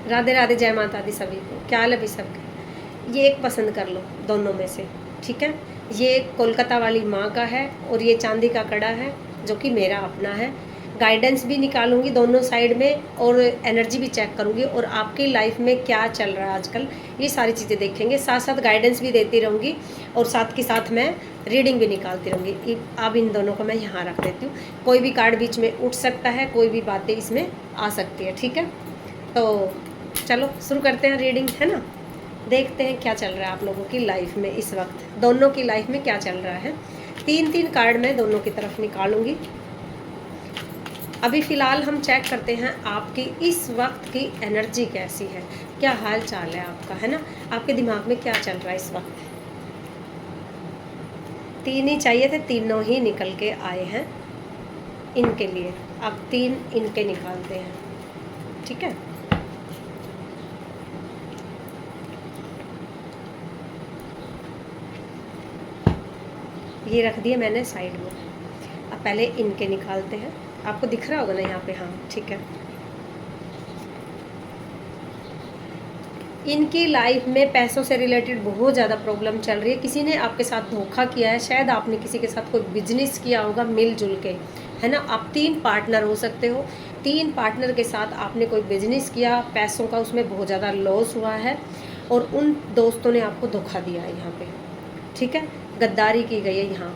राधे राधे, जय माता दी सभी को। क्या हाल है भाई सबके? ये एक पसंद कर लो दोनों में से, ठीक है। ये कोलकाता वाली माँ का है और ये चांदी का कड़ा है जो कि मेरा अपना है। गाइडेंस भी निकालूंगी दोनों साइड में और एनर्जी भी चेक करूंगी और आपकी लाइफ में क्या चल रहा है आजकल, ये सारी चीज़ें देखेंगे। साथ साथ गाइडेंस भी देती रहूँगी और साथ के साथ मैं रीडिंग भी निकालती रहूँगी। अब इन दोनों को मैं यहाँ रख देती हूँ। कोई भी कार्ड बीच में उठ सकता है, कोई भी बातें इसमें आ सकती है, ठीक है। तो चलो शुरू करते हैं रीडिंग, है ना। देखते हैं क्या चल रहा है आप लोगों की लाइफ में इस वक्त, दोनों की लाइफ में क्या चल रहा है। 3-3 कार्ड मैं दोनों की तरफ निकालूंगी। अभी फ़िलहाल हम चेक करते हैं आपकी इस वक्त की एनर्जी कैसी है, क्या हाल चाल है आपका, है ना। आपके दिमाग में क्या चल रहा है इस वक्त। 3 ही चाहिए थे, तीनों ही निकल के आए हैं इनके लिए। अब 3 इनके निकालते हैं, ठीक है। ये रख दिए मैंने साइड में। अब पहले इनके निकालते हैं। आपको दिख रहा होगा ना यहाँ पे, हाँ ठीक है। इनकी लाइफ में पैसों से रिलेटेड बहुत ज़्यादा प्रॉब्लम चल रही है। किसी ने आपके साथ धोखा किया है, शायद आपने किसी के साथ कोई बिजनेस किया होगा मिलजुल के, है ना। आप 3 पार्टनर हो सकते हो। 3 पार्टनर के साथ आपने कोई बिजनेस किया, पैसों का उसमें बहुत ज़्यादा लॉस हुआ है और उन दोस्तों ने आपको धोखा दिया है यहाँ पे, ठीक है। गद्दारी की गई है यहाँ,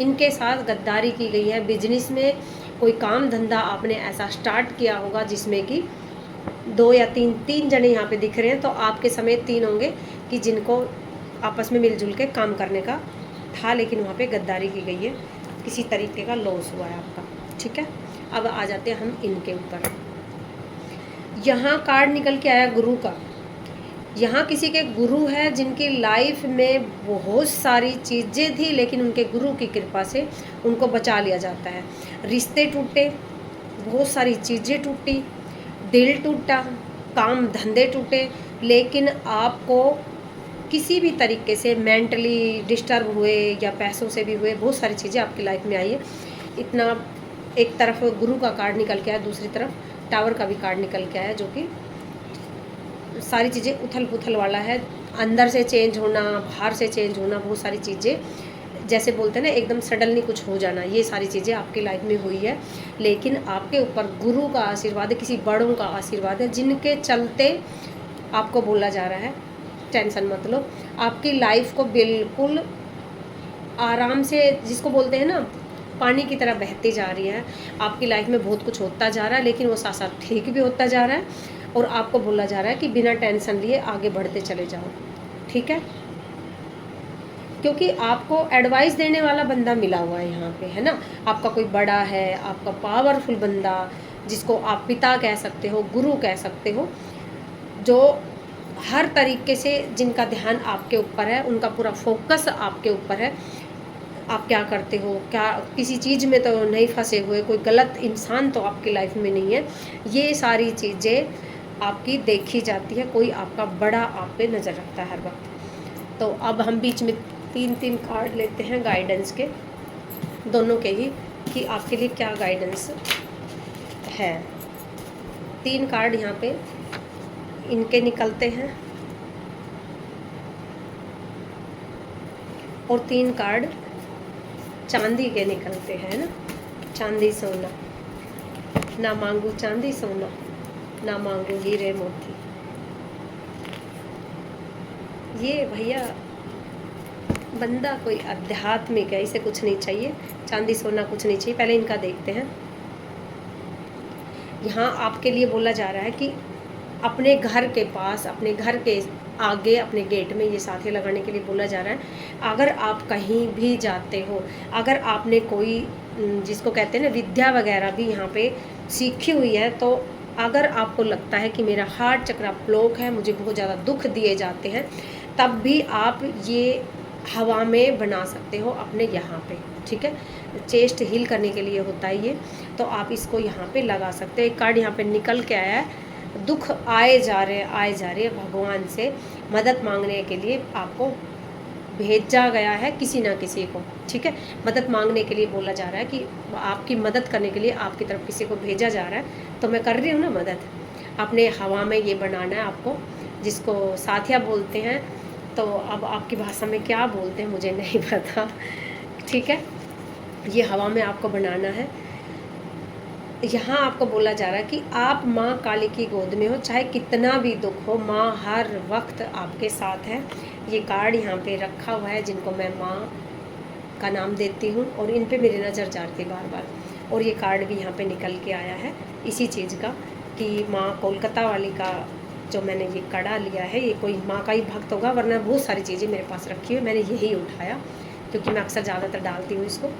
इनके साथ गद्दारी की गई है। बिजनेस में कोई काम धंधा आपने ऐसा स्टार्ट किया होगा जिसमें कि 2 या 3 जने यहाँ पे दिख रहे हैं, तो आपके समेत 3 होंगे कि जिनको आपस में मिलजुल के काम करने का था, लेकिन वहाँ पे गद्दारी की गई है, किसी तरीके का लॉस हुआ है आपका, ठीक है। अब आ जाते हैं हम इनके ऊपर। यहाँ कार्ड निकल के आया गुरु का। यहाँ किसी के गुरु है जिनकी लाइफ में बहुत सारी चीज़ें थी, लेकिन उनके गुरु की कृपा से उनको बचा लिया जाता है। रिश्ते टूटे, बहुत सारी चीज़ें टूटी, दिल टूटा, काम धंधे टूटे, लेकिन आपको किसी भी तरीके से मेंटली डिस्टर्ब हुए या पैसों से भी हुए, बहुत सारी चीज़ें आपकी लाइफ में आई है। इतना एक तरफ गुरु का कार्ड निकल के आया, दूसरी तरफ टावर का भी कार्ड निकल के आया, जो कि सारी चीज़ें उथल पुथल वाला है। अंदर से चेंज होना, बाहर से चेंज होना, बहुत सारी चीज़ें, जैसे बोलते हैं ना एकदम सडनली कुछ हो जाना, ये सारी चीज़ें आपकी लाइफ में हुई है। लेकिन आपके ऊपर गुरु का आशीर्वाद है, किसी बड़ों का आशीर्वाद है, जिनके चलते आपको बोला जा रहा है टेंशन मत लो। आपकी लाइफ को बिल्कुल आराम से, जिसको बोलते हैं ना पानी की तरह बहती जा रही है। आपकी लाइफ में बहुत कुछ होता जा रहा है, लेकिन वो साथ साथ ठीक भी होता जा रहा है और आपको बोला जा रहा है कि बिना टेंशन लिए आगे बढ़ते चले जाओ, ठीक है। क्योंकि आपको एडवाइस देने वाला बंदा मिला हुआ है यहाँ पे, है ना। आपका कोई बड़ा है, आपका पावरफुल बंदा, जिसको आप पिता कह सकते हो, गुरु कह सकते हो, जो हर तरीके से जिनका ध्यान आपके ऊपर है, उनका पूरा फोकस आपके ऊपर है। आप क्या करते हो, क्या किसी चीज़ में तो नहीं फंसे हुए, कोई गलत इंसान तो आपकी लाइफ में नहीं है। ये सारी चीज़ें आपकी देखी जाती है, कोई आपका बड़ा आप पे नज़र रखता है हर वक्त। तो अब हम बीच में 3-3 कार्ड लेते हैं गाइडेंस के, दोनों के ही, कि आपके लिए क्या गाइडेंस है। 3 कार्ड यहाँ पे इनके निकलते हैं और 3 कार्ड चांदी के निकलते हैं ना। चांदी सोना, ना मांगू चांदी सोना, ना मांगू हीरे मोती। ये भैया बंदा कोई आध्यात्मिक है, इसे कुछ नहीं चाहिए, चांदी सोना कुछ नहीं चाहिए। पहले इनका देखते हैं। यहाँ आपके लिए बोला जा रहा है कि अपने घर के पास, अपने घर के आगे, अपने गेट में ये साथी लगाने के लिए बोला जा रहा है। अगर आप कहीं भी जाते हो, अगर आपने कोई जिसको कहते हैं ना विद्या वगैरह भी यहाँ पे सीखी हुई है, तो अगर आपको लगता है कि मेरा हार्ट चक्र ब्लॉक है, मुझे बहुत ज़्यादा दुख दिए जाते हैं, तब भी आप ये हवा में बना सकते हो अपने यहाँ पे, ठीक है। चेस्ट हील करने के लिए होता है ये, तो आप इसको यहाँ पे लगा सकते हैं। एक कार्ड यहाँ पे निकल के आया है, दुख आए जा रहे हैं, भगवान से मदद मांगने के लिए आपको भेजा गया है किसी ना किसी को, ठीक है। मदद मांगने के लिए बोला जा रहा है कि आपकी मदद करने के लिए आपकी तरफ किसी को भेजा जा रहा है, तो मैं कर रही हूँ ना मदद। अपने हवा में ये बनाना है आपको, जिसको साथिया बोलते हैं। तो अब आपकी भाषा में क्या बोलते हैं मुझे नहीं पता, ठीक है। ये हवा में आपको बनाना है। यहाँ आपको बोला जा रहा है कि आप माँ काली की गोद में हो, चाहे कितना भी दुख हो, माँ हर वक्त आपके साथ है। ये कार्ड यहाँ पे रखा हुआ है, जिनको मैं माँ का नाम देती हूँ, और इन पे मेरी नज़र जा रही थी बार बार, और ये कार्ड भी यहाँ पे निकल के आया है इसी चीज़ का, कि माँ कोलकाता वाली का जो मैंने ये कड़ा लिया है, ये कोई माँ का ही भक्त होगा, वरना बहुत सारी चीज़ें मेरे पास रखी हुई, मैंने यही उठाया क्योंकि मैं अक्सर ज़्यादातर डालती हूँ इसको,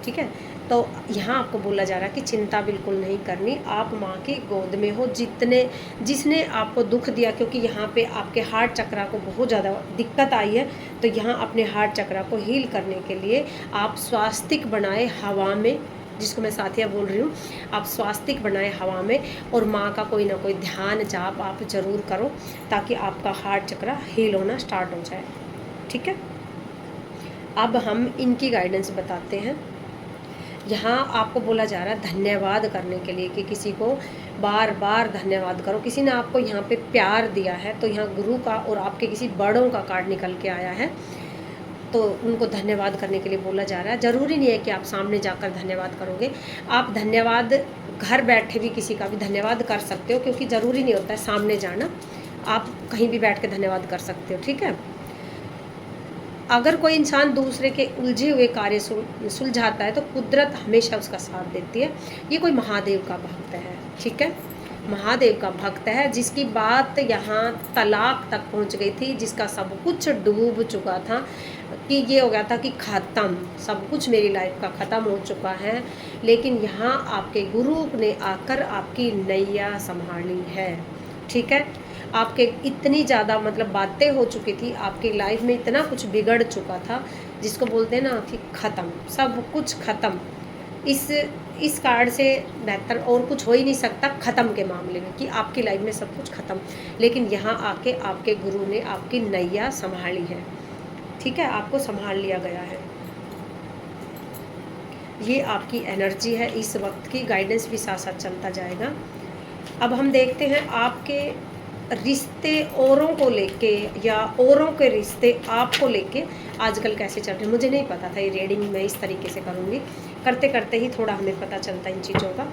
ठीक है। तो यहाँ आपको बोला जा रहा है कि चिंता बिल्कुल नहीं करनी, आप माँ की गोद में हो। जिसने आपको दुख दिया, क्योंकि यहाँ पे आपके हार्ट चक्रा को बहुत ज़्यादा दिक्कत आई है, तो यहाँ अपने हार्ट चक्रा को हील करने के लिए आप स्वास्तिक बनाए हवा में, जिसको मैं साथिया बोल रही हूँ, आप स्वास्तिक बनाए हवा में, और माँ का कोई ना कोई ध्यान जाप आप ज़रूर करो, ताकि आपका हार्ट चक्रा हील होना स्टार्ट हो जाए, ठीक है। अब हम इनकी गाइडेंस बताते हैं। यहाँ आपको बोला जा रहा है धन्यवाद करने के लिए, कि किसी को बार बार धन्यवाद करो। किसी ने आपको यहाँ पे प्यार दिया है, तो यहाँ गुरु का और आपके किसी बड़ों का कार्ड निकल के आया है, तो उनको धन्यवाद करने के लिए बोला जा रहा है। ज़रूरी नहीं है कि आप सामने जाकर धन्यवाद करोगे, आप धन्यवाद घर बैठे भी किसी का भी धन्यवाद कर सकते हो, क्योंकि ज़रूरी नहीं होता है सामने जाना, आप कहीं भी बैठ के धन्यवाद कर सकते हो, ठीक है। अगर कोई इंसान दूसरे के उलझे हुए कार्य सुलझाता है, तो कुदरत हमेशा उसका साथ देती है। ये कोई महादेव का भक्त है, ठीक है, महादेव का भक्त है, जिसकी बात यहाँ तलाक तक पहुँच गई थी, जिसका सब कुछ डूब चुका था, कि ये हो गया था कि ख़त्म, सब कुछ मेरी लाइफ का ख़त्म हो चुका है। लेकिन यहाँ आपके गुरु ने आकर आपकी नैया संभाली है, ठीक है। आपके इतनी ज़्यादा मतलब बातें हो चुकी थी, आपकी लाइफ में इतना कुछ बिगड़ चुका था, जिसको बोलते हैं ना कि ख़त्म, सब कुछ ख़त्म। इस कार्ड से बेहतर और कुछ हो ही नहीं सकता ख़त्म के मामले में, कि आपकी लाइफ में सब कुछ ख़त्म। लेकिन यहाँ आके आपके गुरु ने आपकी नैया संभाली है, ठीक है, आपको संभाल लिया गया है। ये आपकी एनर्जी है इस वक्त की, गाइडेंस भी साथ साथ चलता जाएगा। अब हम देखते हैं आपके रिश्ते औरों को लेके, या औरों के रिश्ते आपको लेके आजकल कैसे चल रहे हैं। मुझे नहीं पता था ये रीडिंग मैं इस तरीके से करूँगी, करते करते ही थोड़ा हमें पता चलता है इन चीज़ों का।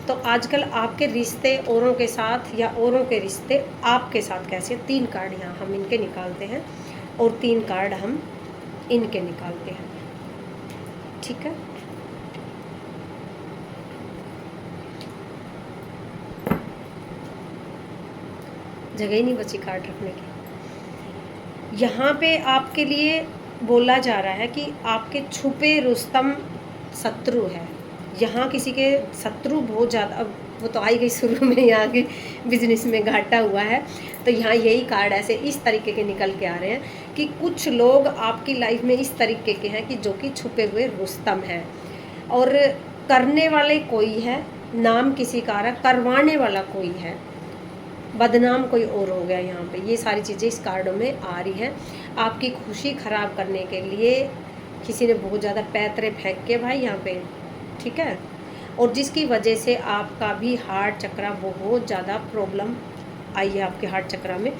तो आजकल आपके रिश्ते औरों के साथ, या औरों के रिश्ते आपके साथ कैसे, 3 कार्ड यहाँ हम इनके निकालते हैं, और 3 कार्ड हम इनके निकालते हैं, ठीक है। जगह ही नहीं बची कार्ड रखने की। यहाँ पे आपके लिए बोला जा रहा है कि आपके छुपे रुस्तम शत्रु है। यहाँ किसी के शत्रु बहुत ज़्यादा, अब वो तो आई गई शुरू में ही, आगे बिजनेस में घाटा हुआ है, तो यहाँ यही कार्ड ऐसे इस तरीके के निकल के आ रहे हैं कि कुछ लोग आपकी लाइफ में इस तरीके के हैं कि जो कि छुपे हुए रुस्तम हैं, और करने वाले कोई है, नाम किसी का आ रहा, करवाने वाला कोई है, बदनाम कोई और हो गया यहाँ पे। ये सारी चीज़ें इस कार्डों में आ रही हैं। आपकी खुशी ख़राब करने के लिए किसी ने बहुत ज़्यादा पैतरे फेंक के भाई यहाँ पे, ठीक है, और जिसकी वजह से आपका भी हार्ट चक्रा बहुत ज़्यादा प्रॉब्लम आई है आपके हार्ट चक्रा में।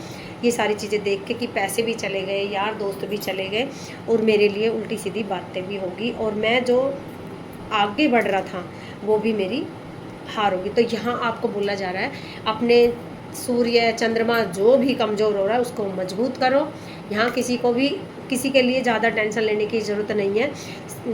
ये सारी चीज़ें देख के कि पैसे भी चले गए, यार दोस्त भी चले गए, और मेरे लिए उल्टी सीधी बातें भी होगी, और मैं जो आगे बढ़ रहा था वो भी मेरी हार होगी। तो यहाँ आपको बोला जा रहा है अपने सूर्य चंद्रमा जो भी कमज़ोर हो रहा है उसको मजबूत करो। यहाँ किसी के लिए ज़्यादा टेंशन लेने की ज़रूरत नहीं है,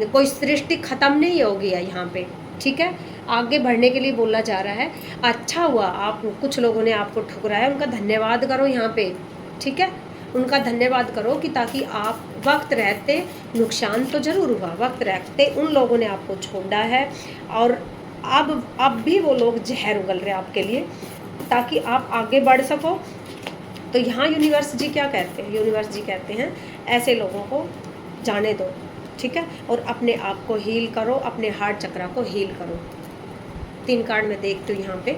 कोई सृष्टि ख़त्म नहीं होगी यहाँ पे, ठीक है। आगे बढ़ने के लिए बोला जा रहा है। अच्छा हुआ आप कुछ लोगों ने आपको ठुकराया, उनका धन्यवाद करो यहाँ पे, ठीक है, उनका धन्यवाद करो, कि ताकि आप वक्त रहते, नुकसान तो ज़रूर हुआ, वक्त रहते उन लोगों ने आपको छोड़ा है, और अब भी वो लोग जहर उगल रहे आपके लिए, ताकि आप आगे बढ़ सको। तो यहाँ यूनिवर्स जी क्या कहते हैं, यूनिवर्स जी कहते हैं ऐसे लोगों को जाने दो, ठीक है, और अपने आप को हील करो, अपने हार्ट चक्रा को हील करो। 3 कार्ड मैं देखती हूँ यहाँ पे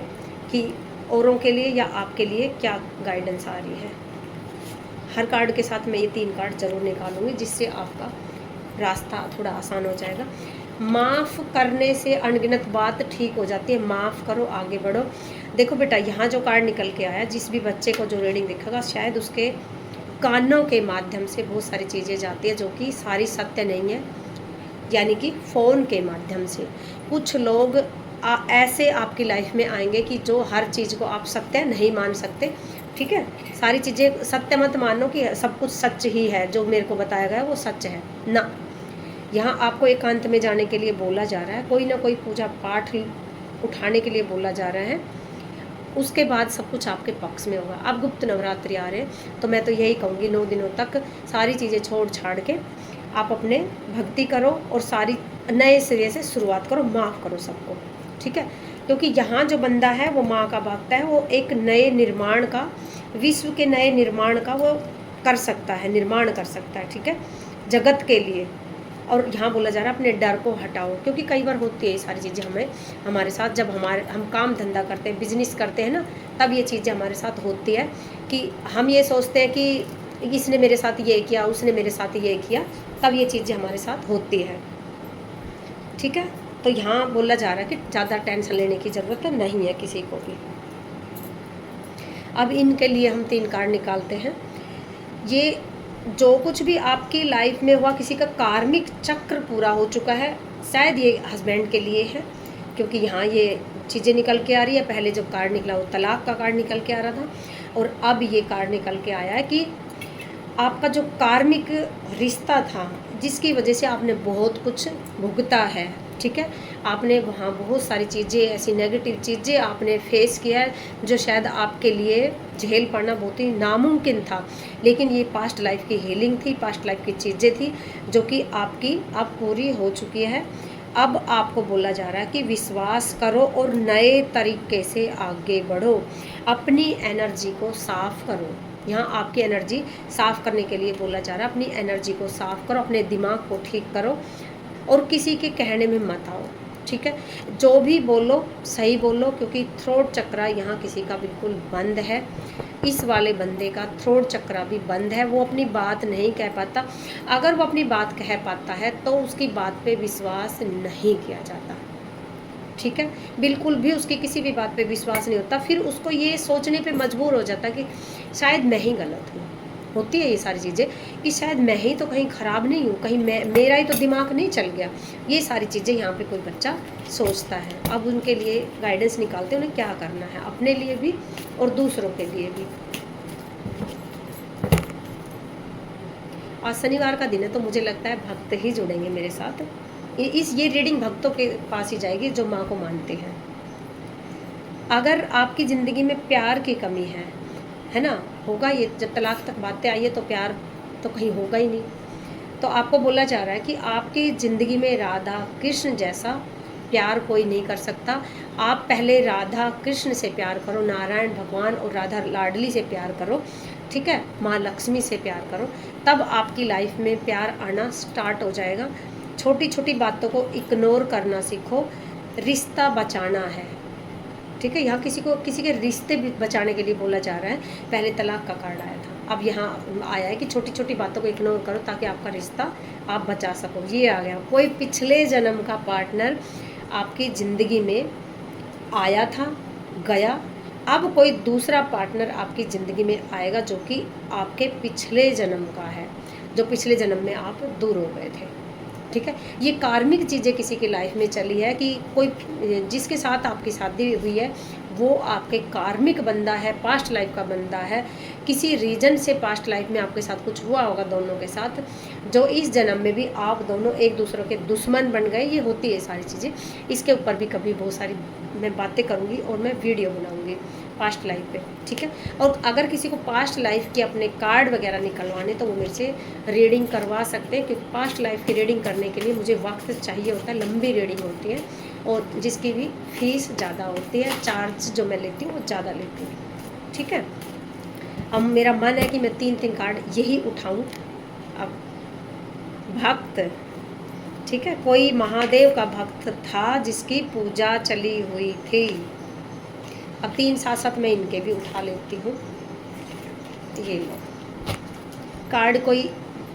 कि औरों के लिए या आपके लिए क्या गाइडेंस आ रही है। हर कार्ड के साथ मैं ये 3 कार्ड ज़रूर निकालूंगी, जिससे आपका रास्ता थोड़ा आसान हो जाएगा। माफ़ करने से अनगिनत बात ठीक हो जाती है, माफ़ करो, आगे बढ़ो। देखो बेटा, यहाँ जो कार्ड निकल के आया, जिस भी बच्चे को जो रीडिंग दिखेगा, शायद उसके कानों के माध्यम से बहुत सारी चीज़ें जाती है जो कि सारी सत्य नहीं है, यानी कि फ़ोन के माध्यम से। कुछ लोग ऐसे आपकी लाइफ में आएंगे कि जो हर चीज़ को आप सत्य नहीं मान सकते, ठीक है। सारी चीज़ें सत्य मत मानो कि सब कुछ सच ही है, जो मेरे को बताया गया है वो सच है ना। यहाँ आपको एकांत में जाने के लिए बोला जा रहा है, कोई ना कोई पूजा पाठ उठाने के लिए बोला जा रहा है, उसके बाद सब कुछ आपके पक्ष में होगा। अब गुप्त नवरात्रि आ रहे हैं, तो मैं तो यही कहूँगी 9 दिनों तक सारी चीज़ें छोड़ छाड़ के आप अपने भक्ति करो और सारी नए सिरे से शुरुआत करो, माफ़ करो सबको, ठीक है। क्योंकि यहाँ जो बंदा है वो माँ का भक्त है, वो एक नए निर्माण का, विश्व के नए निर्माण का वो कर सकता है, निर्माण कर सकता है, ठीक है, जगत के लिए। और यहाँ बोला जा रहा है अपने डर को हटाओ, क्योंकि कई बार होती है ये सारी चीज़ें हमारे साथ, जब हम काम धंधा करते हैं, बिजनेस करते हैं ना, तब ये चीज़ें हमारे साथ होती है कि हम ये सोचते हैं कि इसने मेरे साथ ये किया, उसने मेरे साथ ये किया, तब ये चीज़ें हमारे साथ होती है, ठीक है। तो यहाँ बोला जा रहा है कि ज़्यादा टेंशन लेने की ज़रूरत नहीं है किसी को भी। अब इनके लिए हम 3 कार्ड निकालते हैं। ये जो कुछ भी आपकी लाइफ में हुआ, किसी का कार्मिक चक्र पूरा हो चुका है, शायद ये हस्बैंड के लिए है, क्योंकि यहाँ ये चीज़ें निकल के आ रही है। पहले जब कार्ड निकला वो तलाक का कार्ड निकल के आ रहा था, और अब ये कार्ड निकल के आया है कि आपका जो कार्मिक रिश्ता था, जिसकी वजह से आपने बहुत कुछ भुगता है, ठीक है। आपने वहाँ बहुत सारी चीज़ें, ऐसी नेगेटिव चीज़ें आपने फेस किया है जो शायद आपके लिए झेल पाना बहुत ही नामुमकिन था, लेकिन ये पास्ट लाइफ की हीलिंग थी, पास्ट लाइफ की चीज़ें थी जो कि आपकी अब पूरी हो चुकी है। अब आपको बोला जा रहा है कि विश्वास करो और नए तरीके से आगे बढ़ो, अपनी एनर्जी को साफ़ करो। यहाँ आपकी एनर्जी साफ़ करने के लिए बोला जा रहा है, अपनी एनर्जी को साफ़ करो, अपने दिमाग को ठीक करो और किसी के कहने में मत आओ, ठीक है। जो भी बोलो सही बोलो, क्योंकि थ्रोट चक्रा यहाँ किसी का बिल्कुल बंद है। इस वाले बंदे का थ्रोट चक्रा भी बंद है, वो अपनी बात नहीं कह पाता। अगर वो अपनी बात कह पाता है तो उसकी बात पे विश्वास नहीं किया जाता, ठीक है। बिल्कुल भी उसकी किसी भी बात पे विश्वास नहीं होता, फिर उसको ये सोचने पे मजबूर हो जाता कि शायद मैं ही गलत हूँ। होती है ये सारी चीज़ें कि शायद मैं ही तो कहीं ख़राब नहीं हूँ, कहीं मेरा ही तो दिमाग नहीं चल गया। ये सारी चीज़ें यहाँ पे कोई बच्चा सोचता है। अब उनके लिए गाइडेंस निकालते हैं, उन्हें क्या करना है, अपने लिए भी और दूसरों के लिए भी। आज शनिवार का दिन है, तो मुझे लगता है भक्त ही जुड़ेंगे मेरे साथ। ये रीडिंग भक्तों के पास ही जाएगी जो माँ को मानते हैं। अगर आपकी ज़िंदगी में प्यार की कमी है ना, होगा ये, जब तलाक तक बातें आई है तो प्यार तो कहीं होगा ही नहीं। तो आपको बोला जा रहा है कि आपकी ज़िंदगी में राधा कृष्ण जैसा प्यार कोई नहीं कर सकता। आप पहले राधा कृष्ण से प्यार करो, नारायण भगवान और राधा लाडली से प्यार करो, ठीक है, माँ लक्ष्मी से प्यार करो, तब आपकी लाइफ में प्यार आना स्टार्ट हो जाएगा। छोटी छोटी बातों को इग्नोर करना सीखो, रिश्ता बचाना है, ठीक है। यहाँ किसी के रिश्ते बचाने के लिए बोला जा रहा है। पहले तलाक का कार्ड आया था, अब यहाँ आया है कि छोटी छोटी बातों को इग्नोर करो ताकि आपका रिश्ता आप बचा सको। ये आ गया, कोई पिछले जन्म का पार्टनर आपकी ज़िंदगी में आया था, गया, अब कोई दूसरा पार्टनर आपकी ज़िंदगी में आएगा जो कि आपके पिछले जन्म का है, जो पिछले जन्म में आप दूर हो गए थे, ठीक है। ये कार्मिक चीज़ें किसी की लाइफ में चली है कि कोई जिसके साथ आपकी शादी हुई है वो आपके कार्मिक बंदा है, पास्ट लाइफ का बंदा है। किसी रीजन से पास्ट लाइफ में आपके साथ कुछ हुआ होगा दोनों के साथ, जो इस जन्म में भी आप दोनों एक दूसरे के दुश्मन बन गए। ये होती है सारी चीज़ें। इसके ऊपर भी कभी बहुत सारी मैं बातें करूँगी और मैं वीडियो बनाऊँगी पास्ट लाइफ पे, ठीक है। और अगर किसी को पास्ट लाइफ के अपने कार्ड वगैरह निकलवाने तो वो मेरे से रीडिंग करवा सकते हैं, क्योंकि पास्ट लाइफ की रीडिंग करने के लिए मुझे वक्त चाहिए होता है, लंबी रीडिंग होती है और जिसकी भी फीस ज़्यादा होती है, चार्ज जो मैं लेती हूँ वो ज़्यादा लेती हूँ, ठीक है। अब मेरा मन है कि मैं 3 कार्ड यही उठाऊँ। अब भक्त, ठीक है, कोई महादेव का भक्त था जिसकी पूजा चली हुई थी। अब 3 साथ साथ मैं इनके भी उठा लेती हूँ। ये लो कार्ड, कोई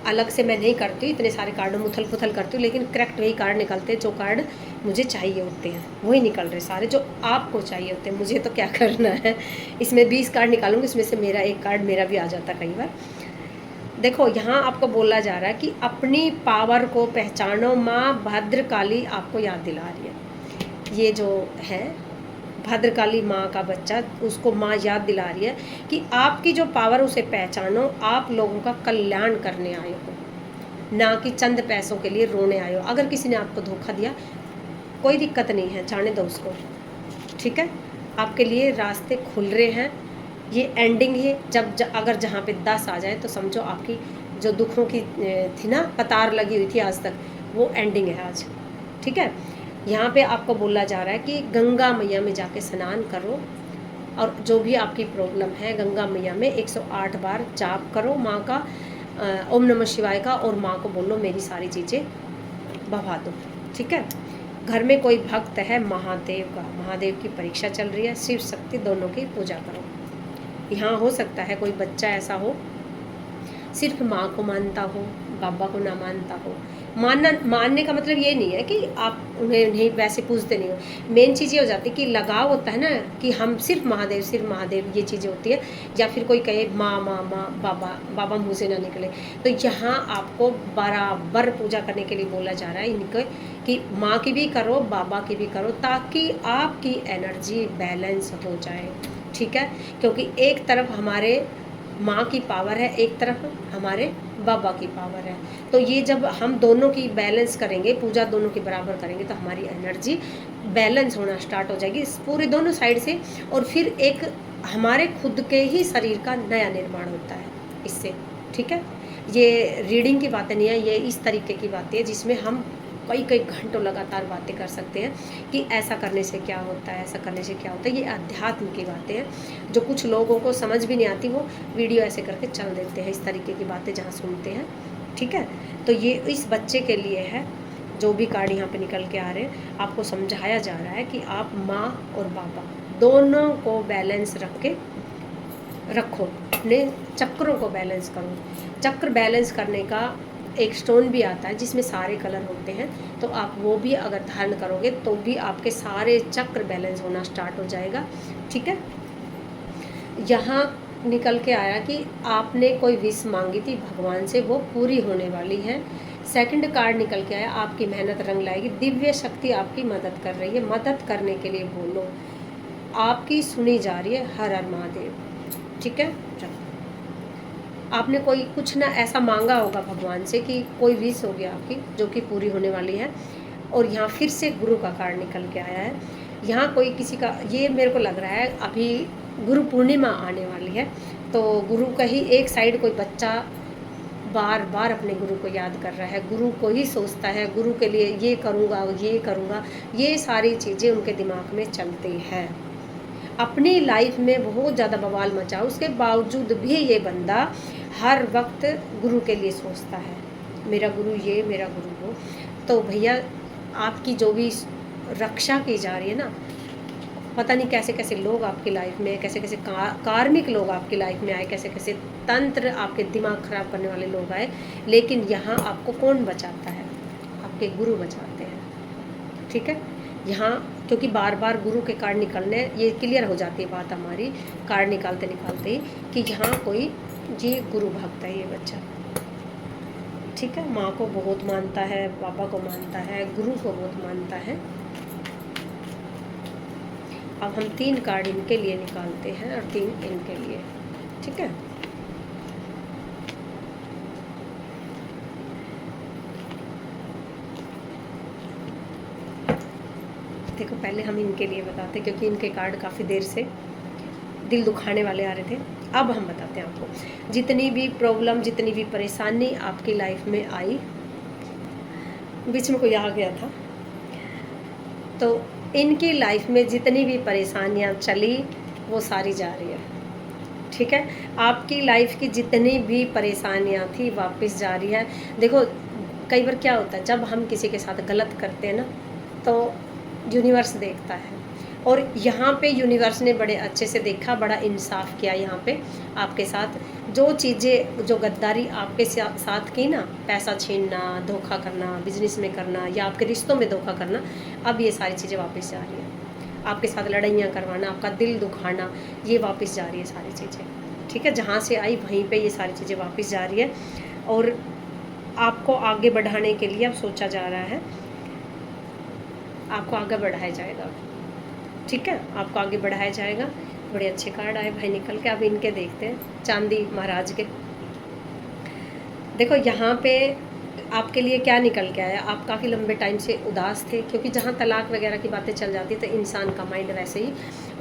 अलग से मैं नहीं करती हूँ, इतने सारे कार्ड में उथल पुथल करती हूँ, लेकिन करेक्ट वही कार्ड निकलते हैं जो कार्ड मुझे चाहिए होते हैं, वही निकल रहे सारे जो आपको चाहिए होते हैं। मुझे तो क्या करना है, इसमें 20 कार्ड निकालूंगी, इसमें से मेरा एक कार्ड मेरा भी आ जाता कई बार। देखो यहाँ आपको बोला जा रहा है कि अपनी पावर को पहचानो, माँ भद्रकाली आपको याद दिला रही है। ये जो है भद्रकाली माँ का बच्चा, उसको माँ याद दिला रही है कि आपकी जो पावर उसे पहचानो, आप लोगों का कल्याण करने आए हो, ना कि चंद पैसों के लिए रोने आए हो। अगर किसी ने आपको धोखा दिया कोई दिक्कत नहीं है, जाने दो उसको, ठीक है। आपके लिए रास्ते खुल रहे हैं, ये एंडिंग है। अगर जहाँ पे 10 आ जाए तो समझो आपकी जो दुखों की थी ना कतार लगी हुई थी आज तक, वो एंडिंग है आज, ठीक है। यहाँ पे आपको बोला जा रहा है कि गंगा मैया में जाके स्नान करो, और जो भी आपकी प्रॉब्लम है गंगा मैया में 108 बार जाप करो माँ का, ओम नमः शिवाय का, और माँ को बोलो मेरी सारी चीज़ें बहा दो, ठीक है। घर में कोई भक्त है महादेव की परीक्षा चल रही है, शिव शक्ति दोनों की पूजा करो। यहाँ हो सकता है कोई बच्चा ऐसा हो सिर्फ माँ को मानता हो, बाबा को ना मानता हो। मानने का मतलब ये नहीं है कि आप उन्हें नहीं वैसे पूजते नहीं हो। मेन चीज़ ये हो जाती है कि लगाव होता है ना, कि हम सिर्फ महादेव, ये चीज़ें होती है। या फिर कोई कहे माँ माँ माँ बाबा मुँह से ना निकले, तो यहाँ आपको बराबर पूजा करने के लिए बोला जा रहा है इनके, कि माँ की भी करो बाबा की भी करो, ताकि आपकी एनर्जी बैलेंस हो जाए, ठीक है। क्योंकि एक तरफ हमारे माँ की पावर है, एक तरफ हमारे बाबा की पावर है, तो ये जब हम दोनों की बैलेंस करेंगे, पूजा दोनों की बराबर करेंगे, तो हमारी एनर्जी बैलेंस होना स्टार्ट हो जाएगी पूरे दोनों साइड से। और फिर एक हमारे खुद के ही शरीर का नया निर्माण होता है इससे, ठीक है। ये रीडिंग की बातें नहीं है, ये इस तरीके की बातें हैं जिसमें हम कई घंटों लगातार बातें कर सकते हैं कि ऐसा करने से क्या होता है, ऐसा करने से क्या होता है। ये अध्यात्म की बातें हैं जो कुछ लोगों को समझ भी नहीं आती, वो वीडियो ऐसे करके चल देते हैं, इस तरीके की बातें जहाँ सुनते हैं, ठीक है। तो ये इस बच्चे के लिए है, जो भी कार्ड यहाँ पे निकल के आ रहे हैं, आपको समझाया जा रहा है कि आप माँ और बाबा दोनों को बैलेंस रखो, अपने चक्रों को बैलेंस करो। चक्र बैलेंस करने का एक स्टोन भी आता है जिसमें सारे कलर होते हैं, तो आप वो भी अगर धारण करोगे तो भी आपके सारे चक्र बैलेंस होना स्टार्ट हो जाएगा, ठीक है। यहाँ निकल के आया कि आपने कोई विश मांगी थी भगवान से, वो पूरी होने वाली है। सेकंड कार्ड निकल के आया, आपकी मेहनत रंग लाएगी, दिव्य शक्ति आपकी मदद कर रही है, मदद करने के लिए बोलो, आपकी सुनी जा रही है, हर हर महादेव, ठीक है। आपने कोई कुछ ना ऐसा मांगा होगा भगवान से कि कोई विश होगी आपकी जो कि पूरी होने वाली है। और यहाँ फिर से गुरु का कार्ड निकल के आया है। यहाँ कोई किसी का, ये मेरे को लग रहा है अभी गुरु पूर्णिमा आने वाली है, तो गुरु का ही एक साइड कोई बच्चा बार बार अपने गुरु को याद कर रहा है, गुरु को ही सोचता है, गुरु के लिए ये करूँगा, ये सारी चीज़ें उनके दिमाग में चलती हैं। अपनी लाइफ में बहुत ज़्यादा बवाल मचा, उसके बावजूद भी ये बंदा हर वक्त गुरु के लिए सोचता है, मेरा गुरु ये, मेरा गुरु वो। तो भैया आपकी जो भी रक्षा की जा रही है ना, पता नहीं कैसे कैसे लोग आपकी लाइफ में, कैसे कैसे कार्मिक लोग आपकी लाइफ में आए, कैसे कैसे तंत्र आपके दिमाग ख़राब करने वाले लोग आए, लेकिन यहाँ आपको कौन बचाता है? आपके गुरु बचाते हैं, ठीक है। यहाँ क्योंकि बार बार गुरु के कार्ड निकलने, ये क्लियर हो जाती है बात हमारी कार्ड निकालते निकालते ही कि यहाँ कोई ये गुरु भक्त है ये बच्चा, ठीक है। माँ को बहुत मानता है, पापा को मानता है, गुरु को बहुत मानता है। अब हम 3 कार्ड इनके लिए निकालते हैं और 3 इनके लिए, ठीक है। देखो पहले हम इनके लिए बताते, क्योंकि इनके कार्ड काफ़ी देर से दिल दुखाने वाले आ रहे थे। अब हम बताते हैं आपको, जितनी भी प्रॉब्लम, जितनी भी परेशानी आपकी लाइफ में आई, बीच में कोई आ गया था, तो इनकी लाइफ में जितनी भी परेशानियां चली वो सारी जा रही है, ठीक है। आपकी लाइफ की जितनी भी परेशानियां थी वापस जा रही है। देखो कई बार क्या होता है, जब हम किसी के साथ गलत करते हैं ना, तो यूनिवर्स देखता है, और यहाँ पे यूनिवर्स ने बड़े अच्छे से देखा, बड़ा इंसाफ किया यहाँ पे आपके साथ। जो चीज़ें, जो गद्दारी आपके साथ की ना, पैसा छीनना, धोखा करना, बिजनेस में करना या आपके रिश्तों में धोखा करना, अब ये सारी चीज़ें वापस जा रही हैं। आपके साथ लड़ाइयाँ करवाना, आपका दिल दुखाना, ये वापस जा रही है सारी चीज़ें। ठीक है, जहाँ से आई वहीं पे ये सारी चीज़ें वापस जा रही है। और आपको आगे बढ़ाने के लिए अब सोचा जा रहा है, आपको आगे बढ़ाया जाएगा। ठीक है, आपको आगे बढ़ाया जाएगा। बड़े अच्छे कार्ड आए भाई निकल के। अब इनके देखते हैं, चांदी महाराज के। देखो यहाँ पे आपके लिए क्या निकल के आया। आप काफ़ी लंबे टाइम से उदास थे, क्योंकि जहाँ तलाक वगैरह की बातें चल जाती है तो इंसान का माइंड वैसे ही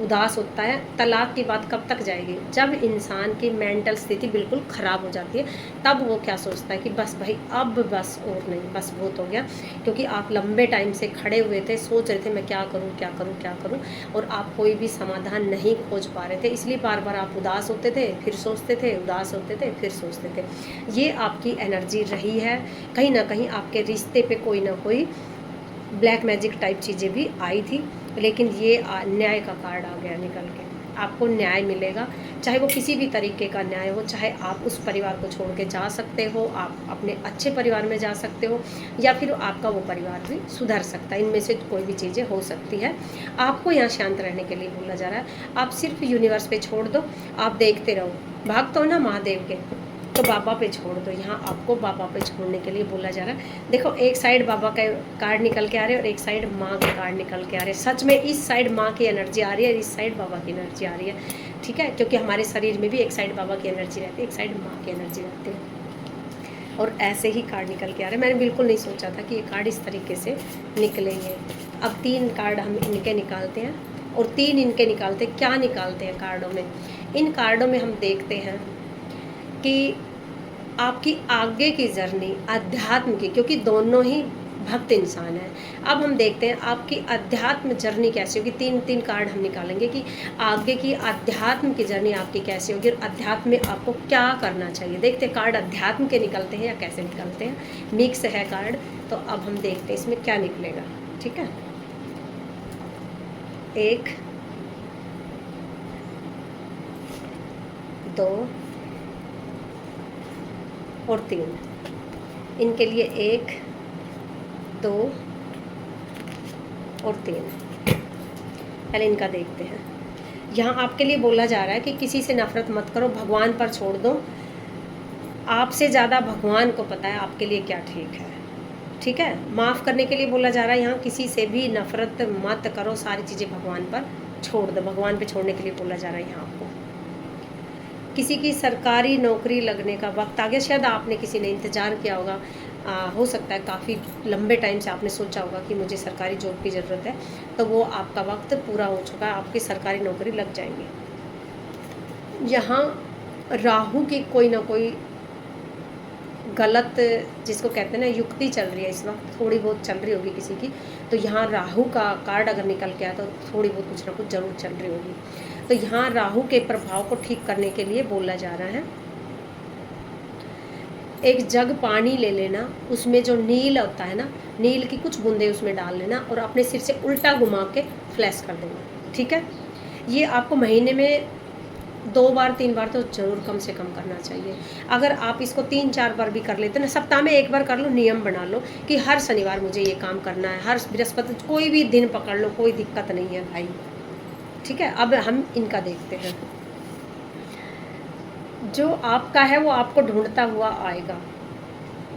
उदास होता है। तलाक की बात कब तक जाएगी? जब इंसान की मेंटल स्थिति बिल्कुल ख़राब हो जाती है, तब वो क्या सोचता है कि बस भाई अब बस और नहीं, बस बहुत हो गया। क्योंकि आप लंबे टाइम से खड़े हुए थे, सोच रहे थे मैं क्या करूँ क्या करूँ क्या करूँ, और आप कोई भी समाधान नहीं खोज पा रहे थे। इसलिए बार बार आप उदास होते थे, फिर सोचते थे, उदास होते थे, फिर सोचते थे। ये आपकी एनर्जी रही है। कहीं ना कहीं आपके रिश्ते पे कोई ना कोई ब्लैक मैजिक टाइप चीज़ें भी आई थी, लेकिन ये न्याय का कार्ड आ गया निकल के। आपको न्याय मिलेगा, चाहे वो किसी भी तरीके का न्याय हो। चाहे आप उस परिवार को छोड़ के जा सकते हो, आप अपने अच्छे परिवार में जा सकते हो, या फिर आपका वो परिवार भी सुधर सकता है। इनमें से कोई भी चीज़ें हो सकती है। आपको यहाँ शांत रहने के लिए बोला जा रहा है। आप सिर्फ यूनिवर्स पे छोड़ दो, आप देखते रहो। भागते हो ना महादेव के, तो बाबा पे छोड़ दो। यहाँ आपको बाबा पे छोड़ने के लिए बोला जा रहा है। देखो, एक साइड बाबा के कार्ड निकल के आ रहे हैं और एक साइड माँ के कार्ड निकल के आ रहे हैं। सच में इस साइड माँ की एनर्जी आ रही है, इस साइड बाबा की एनर्जी आ रही है। ठीक है, क्योंकि हमारे शरीर में भी एक साइड बाबा की एनर्जी रहती है, एक साइड माँ की एनर्जी रहती है। और ऐसे ही कार्ड निकल के आ रहे हैं। मैंने बिल्कुल नहीं सोचा था कि ये कार्ड इस तरीके से निकलेंगे। अब 3 कार्ड हम इनके निकालते हैं, और 3 इनके निकालते हैं। क्या निकालते हैं कार्डों में? इन कार्डों में हम देखते हैं कि आपकी आगे की जर्नी अध्यात्म की, क्योंकि दोनों ही भक्त इंसान हैं। अब हम देखते हैं आपकी अध्यात्म जर्नी कैसी होगी। 3 कार्ड हम निकालेंगे कि आगे की अध्यात्म की जर्नी आपकी कैसी होगी, और अध्यात्म में आपको क्या करना चाहिए। देखते हैं कार्ड अध्यात्म के निकलते हैं या कैसे निकलते हैं। मिक्स है कार्ड, तो अब हम देखते हैं इसमें क्या निकलेगा। ठीक है, 1 2 और 3। इनके लिए 1 2 और 3। पहले इनका देखते हैं। यहाँ आपके लिए बोला जा रहा है कि किसी से नफरत मत करो, भगवान पर छोड़ दो। आपसे ज़्यादा भगवान को पता है आपके लिए क्या ठीक है। ठीक है, माफ़ करने के लिए बोला जा रहा है। यहाँ किसी से भी नफरत मत करो, सारी चीज़ें भगवान पर छोड़ दो। भगवान पे छोड़ने के लिए बोला जा रहा है यहाँ आपको। किसी की सरकारी नौकरी लगने का वक्त आ गया। शायद आपने किसी ने इंतज़ार किया होगा, हो सकता है काफ़ी लंबे टाइम से आपने सोचा होगा कि मुझे सरकारी जॉब की ज़रूरत है, तो वो आपका वक्त पूरा हो चुका है, आपकी सरकारी नौकरी लग जाएंगी। यहाँ राहु की कोई ना कोई गलत, जिसको कहते हैं ना, युक्ति चल रही है इस वक्त, थोड़ी बहुत चल रही होगी किसी की। तो यहाँ राहु का कार्ड अगर निकल के आया तो थोड़ी बहुत कुछ ना कुछ ज़रूर चल रही होगी। तो यहाँ राहु के प्रभाव को ठीक करने के लिए बोला जा रहा है, एक जग पानी ले लेना, उसमें जो नील होता है ना, नील की कुछ बूंदे उसमें डाल लेना और अपने सिर से उल्टा घुमा के फ्लैश कर देना। ठीक है, ये आपको महीने में 2 बार 3 बार तो ज़रूर कम से कम करना चाहिए। अगर आप इसको 3-4 बार भी कर लेते ना, सप्ताह में 1 बार कर लो, नियम बना लो कि हर शनिवार मुझे ये काम करना है, हर बृहस्पति, कोई भी दिन पकड़ लो, कोई दिक्कत नहीं है भाई। ठीक है, अब हम इनका देखते हैं। जो आपका है वो आपको ढूंढता हुआ आएगा।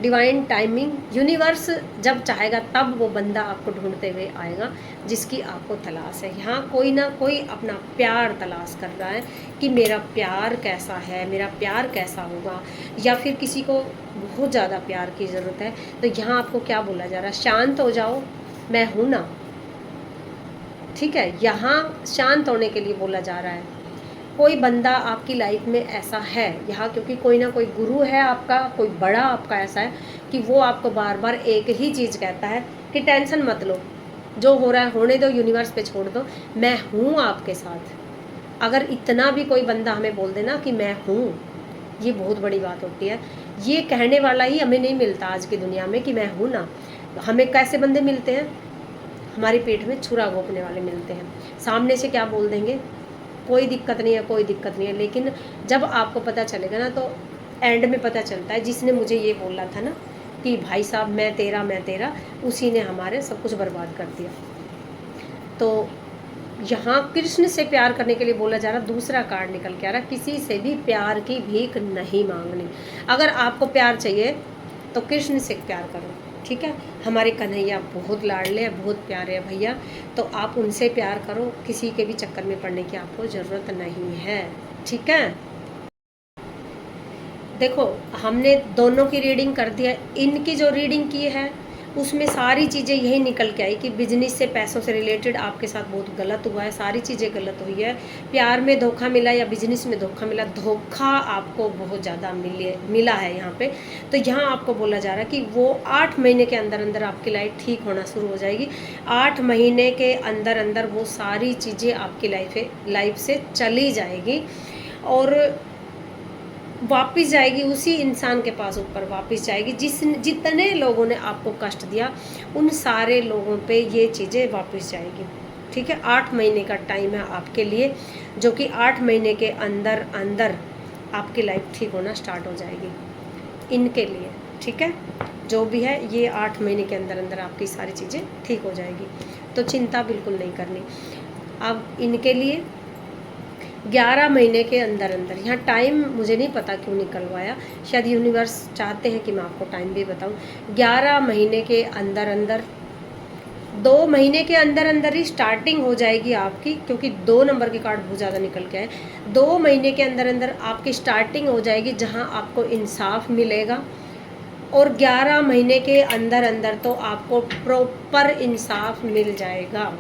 डिवाइन टाइमिंग, यूनिवर्स जब चाहेगा तब वो बंदा आपको ढूंढते हुए आएगा जिसकी आपको तलाश है। यहाँ कोई ना कोई अपना प्यार तलाश कर रहा है कि मेरा प्यार कैसा है, मेरा प्यार कैसा होगा, या फिर किसी को बहुत ज़्यादा प्यार की ज़रूरत है। तो यहाँ आपको क्या बोला जा रहा है? शांत हो जाओ, मैं हूँ ना। ठीक है, यहाँ शांत होने के लिए बोला जा रहा है। कोई बंदा आपकी लाइफ में ऐसा है यहाँ, क्योंकि कोई ना कोई गुरु है आपका, कोई बड़ा आपका ऐसा है कि वो आपको बार बार एक ही चीज़ कहता है कि टेंशन मत लो, जो हो रहा है होने दो, यूनिवर्स पे छोड़ दो, मैं हूँ आपके साथ। अगर इतना भी कोई बंदा हमें बोल देना कि मैं हूँ, ये बहुत बड़ी बात होती है। ये कहने वाला ही हमें नहीं मिलता आज की दुनिया में कि मैं हूँ ना। हमें कैसे बंदे मिलते हैं? हमारे पेट में छुरा घोंपने वाले मिलते हैं। सामने से क्या बोल देंगे, कोई दिक्कत नहीं है, कोई दिक्कत नहीं है, लेकिन जब आपको पता चलेगा ना तो एंड में पता चलता है जिसने मुझे ये बोला था ना कि भाई साहब मैं तेरा, उसी ने हमारे सब कुछ बर्बाद कर दिया। तो यहाँ कृष्ण से प्यार करने के लिए बोला जा रहा, दूसरा कार्ड निकल के आ रहा, किसी से भी प्यार की भीख नहीं मांगनी। अगर आपको प्यार चाहिए तो कृष्ण से प्यार करो, ठीक है। हमारे कन्हैया बहुत लाडले हैं, बहुत प्यारे हैं भैया, तो आप उनसे प्यार करो, किसी के भी चक्कर में पड़ने की आपको ज़रूरत नहीं है, ठीक है। देखो हमने दोनों की रीडिंग कर दिया, इनकी जो रीडिंग की है उसमें सारी चीज़ें यही निकल के आई कि बिजनेस से, पैसों से रिलेटेड आपके साथ बहुत गलत हुआ है, सारी चीज़ें गलत हुई है। प्यार में धोखा मिला या बिजनेस में धोखा मिला, धोखा आपको बहुत ज़्यादा मिला है यहाँ पे। तो यहाँ आपको बोला जा रहा है कि वो 8 महीने के अंदर अंदर आपकी लाइफ ठीक होना शुरू हो जाएगी। 8 महीने के अंदर अंदर वो सारी चीज़ें आपकी लाइफ से चली जाएगी और वापस जाएगी उसी इंसान के पास, ऊपर वापस जाएगी जितने लोगों ने आपको कष्ट दिया, उन सारे लोगों पे ये चीज़ें वापस जाएगी, ठीक है। 8 महीने का टाइम है आपके लिए, जो कि 8 महीने के अंदर अंदर आपकी लाइफ ठीक होना स्टार्ट हो जाएगी इनके लिए, ठीक है। जो भी है ये 8 महीने के अंदर अंदर आपकी सारी चीज़ें ठीक हो जाएगी, तो चिंता बिल्कुल नहीं करनी। अब इनके लिए 11 महीने के अंदर अंदर, यहाँ टाइम मुझे नहीं पता क्यों निकलवाया, शायद यूनिवर्स चाहते हैं कि मैं आपको टाइम भी बताऊं। 11 महीने के अंदर अंदर, 2 महीने के अंदर अंदर ही स्टार्टिंग हो जाएगी आपकी, क्योंकि 2 नंबर के कार्ड बहुत ज़्यादा निकल के आए। 2 महीने के अंदर अंदर आपकी स्टार्टिंग हो जाएगी जहाँ आपको इंसाफ मिलेगा, और 11 महीने के अंदर अंदर तो आपको प्रॉपर इंसाफ मिल जाएगा।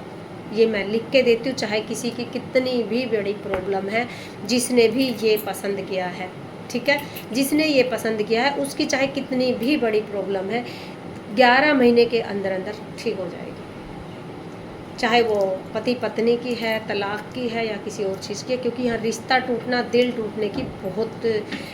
ये मैं लिख के देती हूँ, चाहे किसी की कितनी भी बड़ी प्रॉब्लम है, जिसने भी ये पसंद किया है, ठीक है, जिसने ये पसंद किया है उसकी चाहे कितनी भी बड़ी प्रॉब्लम है, 11 महीने के अंदर अंदर ठीक हो जाएगी। चाहे वो पति पत्नी की है, तलाक की है या किसी और चीज़ की है, क्योंकि यहाँ रिश्ता टूटना, दिल टूटने की बहुत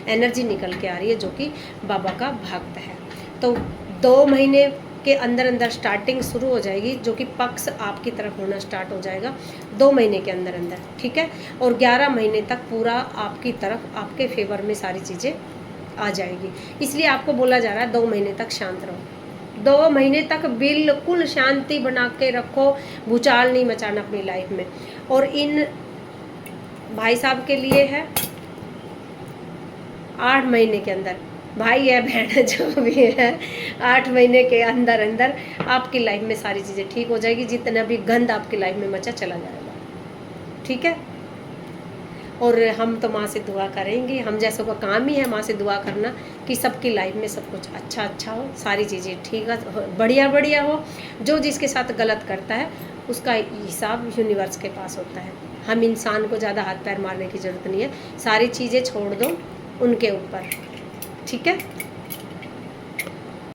एनर्जी निकल के आ रही है, जो कि बाबा का भक्त है। तो 2 महीने के अंदर अंदर स्टार्टिंग शुरू हो जाएगी, जो कि पक्ष आपकी तरफ होना स्टार्ट हो जाएगा 2 महीने के अंदर अंदर, ठीक है। और 11 महीने तक पूरा आपकी तरफ, आपके फेवर में सारी चीज़ें आ जाएगी। इसलिए आपको बोला जा रहा है 2 महीने तक शांत रहो, 2 महीने तक बिल्कुल शांति बना के रखो, भूचाल नहीं मचाना अपनी लाइफ में। और इन भाई साहब के लिए है 8 महीने के अंदर, भाई है बहन है जो भी है, 8 महीने के अंदर अंदर आपकी लाइफ में सारी चीज़ें ठीक हो जाएगी, जितना भी गंद आपकी लाइफ में मचा चला जाएगा, ठीक है। और हम तो माँ से दुआ करेंगे, हम जैसों का काम ही है माँ से दुआ करना कि सबकी लाइफ में सब कुछ अच्छा अच्छा हो, सारी चीज़ें ठीक हो, बढ़िया बढ़िया हो। जो जिसके साथ गलत करता है उसका हिसाब यूनिवर्स के पास होता है। हम इंसान को ज़्यादा हाथ पैर मारने की ज़रूरत नहीं है, सारी चीज़ें छोड़ दो उनके ऊपर, ठीक है।